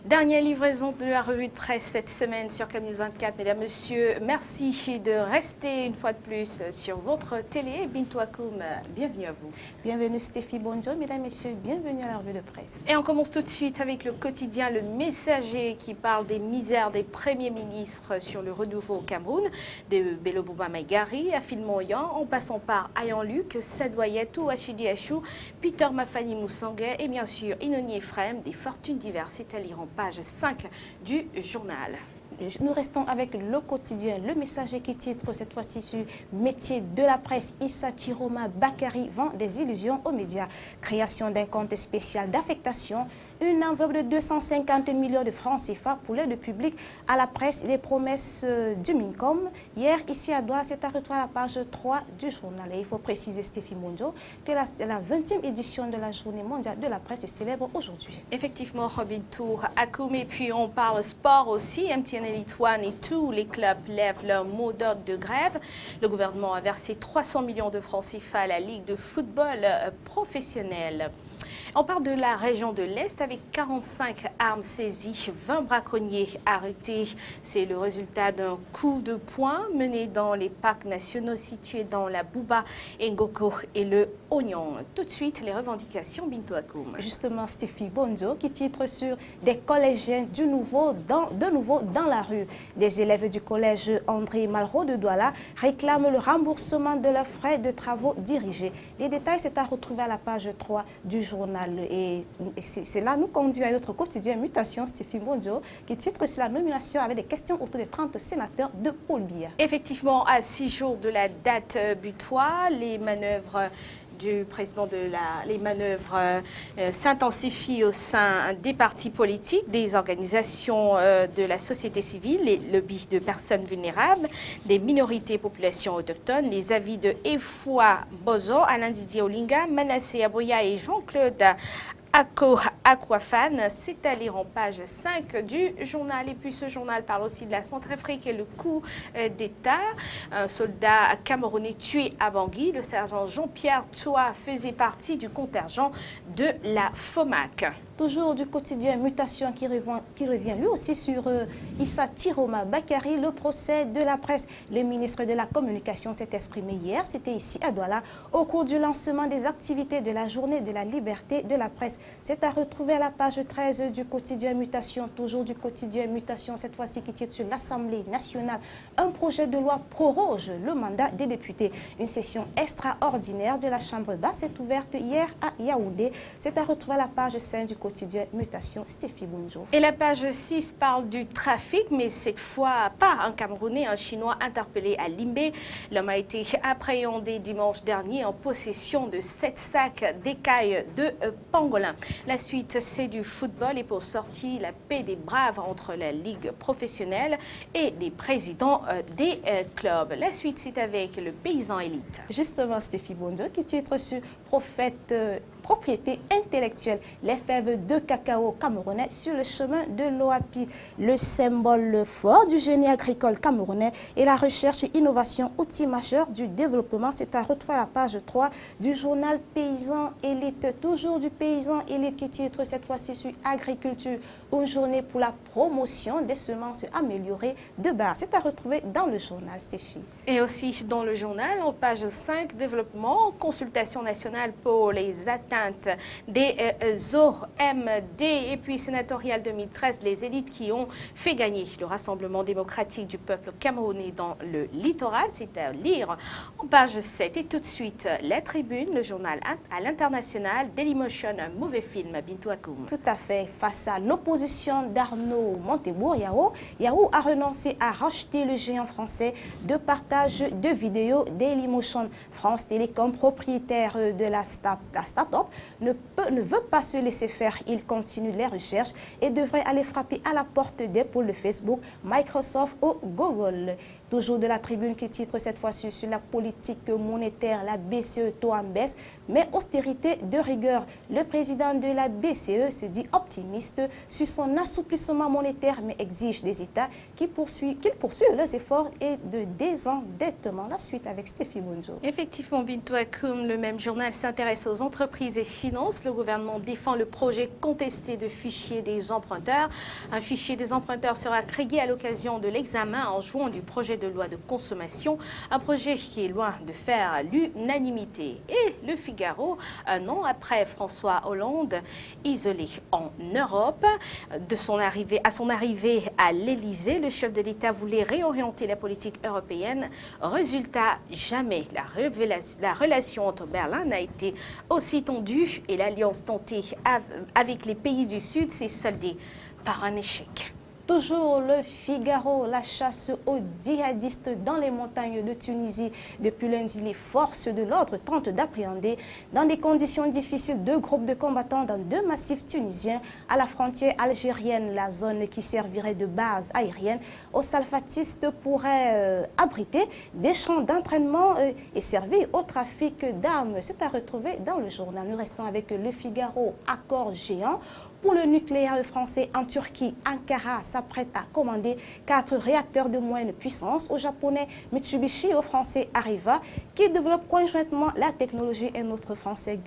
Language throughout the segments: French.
Dernière livraison de la revue de presse cette semaine sur CAMnews 24. Mesdames, Messieurs, merci de rester une fois de plus sur votre télé. Bintou Akoum, bienvenue à vous. Bienvenue Stéphie, bonjour. Mesdames, Messieurs, bienvenue à la revue de presse. Et on commence tout de suite avec le quotidien Le Messager qui parle des misères des premiers ministres sur le renouveau au Cameroun, de Bello Bouba Maïgari à Phil Moyan, en passant par Ayan Luc, Sadouayatou, Achidi Achou, Peter Mafani Moussanguet et bien sûr Inoni Ephraim, des fortunes diverses. C'est à lire en page 5 du journal. Nous restons avec le quotidien Le Messager qui titre cette fois-ci sur métier de la presse. Issa Tiroma Bakari vend des illusions aux médias. Création d'un compte spécial d'affectation. Une enveloppe de 250 millions de francs CFA pour l'aide publique à la presse et les promesses du MINCOM. Hier, ici à Douala, c'est à retrouver à la page 3 du journal. Et il faut préciser, Stéphie Mondio, que la 20e édition de la Journée mondiale de la presse se célèbre aujourd'hui. Effectivement, Robin Tour, Akoum, et puis on parle sport aussi. MTN Elite One et tous les clubs lèvent leur mot d'ordre de grève. Le gouvernement a versé 300 millions de francs CFA à la Ligue de football professionnel. On parle de la région de l'Est avec 45 armes saisies, 20 braconniers arrêtés. C'est le résultat d'un coup de poing mené dans les parcs nationaux situés dans la Bouba, Ngoko et le Oignon. Tout de suite, les revendications Bintou Akoum. Justement, Stéphie Bonzo qui titre sur des collégiens de nouveau dans la rue. Des élèves du collège André Malraux de Douala réclament le remboursement de leurs frais de travaux dirigés. Les détails, c'est à retrouver à la page 3 du journal. Et cela nous conduit à notre quotidien Mutation, Stéphie Bonjo, qui titre sur la nomination avec des questions autour des 30 sénateurs de Paul Biya. Effectivement, à 6 jours de la date butoir, les manœuvres du président les manœuvres s'intensifient au sein des partis politiques, des organisations de la société civile, les lobbies de personnes vulnérables, des minorités populations autochtones, les avis de Efwa Bozo, Alain Didier Olinga, Manassé Aboya et Jean-Claude Aquafan, c'est à lire en page 5 du journal. Et puis ce journal parle aussi de la Centrafrique et le coup d'État. Un soldat camerounais tué à Bangui, le sergent Jean-Pierre Toua faisait partie du contingent de la FOMAC. Toujours du quotidien Mutation qui revient lui aussi sur Issa Tiroma Bakari, le procès de la presse. Le ministre de la Communication s'est exprimé hier, c'était ici à Douala, au cours du lancement des activités de la journée de la liberté de la presse. C'est à retrouver à la page 13 du quotidien Mutation, toujours du quotidien Mutation, cette fois-ci qui titre sur l'Assemblée nationale. Un projet de loi proroge le mandat des députés. Une session extraordinaire de la Chambre basse est ouverte hier à Yaoundé. C'est à retrouver à la page 5 du quotidien Mutation, Stéphie Bonjour. Et la page 6 parle du trafic, mais cette fois pas un Camerounais, un Chinois interpellé à Limbé. L'homme a été appréhendé dimanche dernier en possession de 7 sacs d'écailles de pangolin. La suite, c'est du football et pour sortir, la paix des braves entre la Ligue professionnelle et les présidents des clubs. La suite, c'est avec le paysan élite. Justement, Stéphie Bonjour qui titre sur propriété intellectuelle, les fèves de cacao camerounais sur le chemin de l'OAPI. Le symbole fort du génie agricole camerounais et la recherche et innovation, outil majeur du développement. C'est à retrouver à la page 3 du journal Paysan Élite. Toujours du Paysan Élite qui titre cette fois-ci sur agriculture, une journée pour la promotion des semences améliorées de base. C'est à retrouver dans le journal, Stéphie. Et aussi dans le journal, en page 5, développement, consultation nationale pour les atteintes des OMD et puis sénatorial 2013, les élites qui ont fait gagner le Rassemblement démocratique du peuple camerounais dans le littoral. C'est à lire en page 7. Et tout de suite, La Tribune, le journal à l'international, Dailymotion, un mauvais film, Bintou Akoum. Tout à fait. Face à l'opposition d'Arnaud Montebourg, Yahoo a renoncé à racheter le géant français de partage de vidéos Dailymotion. France Télécom, propriétaire de la start-up, ne veut pas se laisser faire. Il continue les recherches et devrait aller frapper à la porte des pôles de Facebook, Microsoft ou Google. Toujours de La Tribune qui titre cette fois-ci sur la politique monétaire, la BCE taux en baisse, mais austérité de rigueur. Le président de la BCE se dit optimiste sur son assouplissement monétaire, mais exige des États qu'ils poursuivent leurs efforts et de désendettement. La suite avec Stéphie Bonjour. Effectivement, Bintou Akoum, le même journal s'intéresse aux entreprises entreprises et finances, le gouvernement défend le projet contesté de fichier des emprunteurs. Un fichier des emprunteurs sera créé à l'occasion de l'examen en juin du projet de loi de consommation, un projet qui est loin de faire l'unanimité. Et le Figaro, un an après François Hollande, isolé en Europe, à son arrivée à l'Élysée, le chef de l'État voulait réorienter la politique européenne. Résultat, jamais la relation entre Berlin n'a été aussi tendue et l'alliance tentée avec les pays du Sud s'est soldée par un échec. Toujours le Figaro, la chasse aux djihadistes dans les montagnes de Tunisie. Depuis lundi, les forces de l'ordre tentent d'appréhender dans des conditions difficiles deux groupes de combattants dans deux massifs tunisiens à la frontière algérienne. La zone qui servirait de base aérienne aux salafistes pourrait abriter des champs d'entraînement et servir au trafic d'armes. C'est à retrouver dans le journal. Nous restons avec le Figaro, accord géant. Pour le nucléaire français en Turquie, Ankara s'apprête à commander 4 réacteurs de moyenne puissance aux Japonais Mitsubishi et aux Français Areva qui développent conjointement la technologie et notre Français.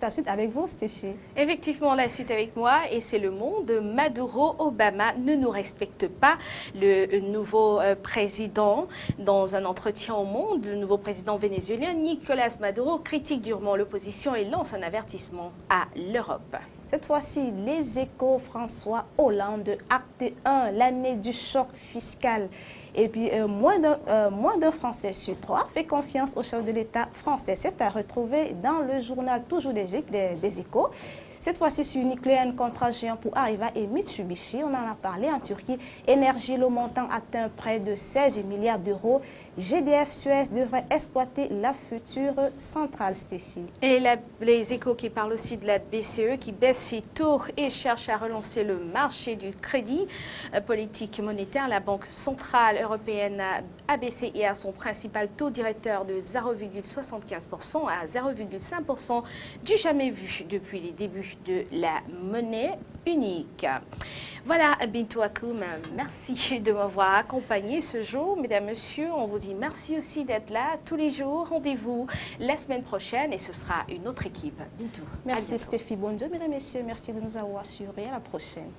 La suite avec vous, Stéphie. Effectivement, la suite avec moi et c'est le monde. Maduro, Obama ne nous respecte pas. Le nouveau président, dans un entretien au Monde, le nouveau président vénézuélien Nicolás Maduro critique durement l'opposition et lance un avertissement à l'Europe. Cette fois-ci, les Échos, François Hollande, acte 1, l'année du choc fiscal. Et puis, moins d'un Français sur 3 fait confiance au chef de l'État français. C'est à retrouver dans le journal toujours des Échos. Cette fois-ci sur nucléaire, contrat géant pour Areva et Mitsubishi. On en a parlé en Turquie. Énergie, le montant atteint près de 16 milliards d'euros. GDF Suez devrait exploiter la future centrale, Stéphie. Et les Échos qui parlent aussi de la BCE qui baisse ses taux et cherche à relancer le marché du crédit. Politique monétaire, la Banque centrale européenne a baissé hier son principal taux directeur de 0,75% à 0,5% du jamais vu depuis les débuts de la monnaie unique. Voilà, Bintou Akoum, merci de m'avoir accompagné ce jour. Mesdames, Messieurs, on vous dit merci aussi d'être là tous les jours. Rendez-vous la semaine prochaine et ce sera une autre équipe. Bintou. Merci Stéphie, bonne journée, Mesdames, Messieurs. Merci de nous avoir assurés. À la prochaine.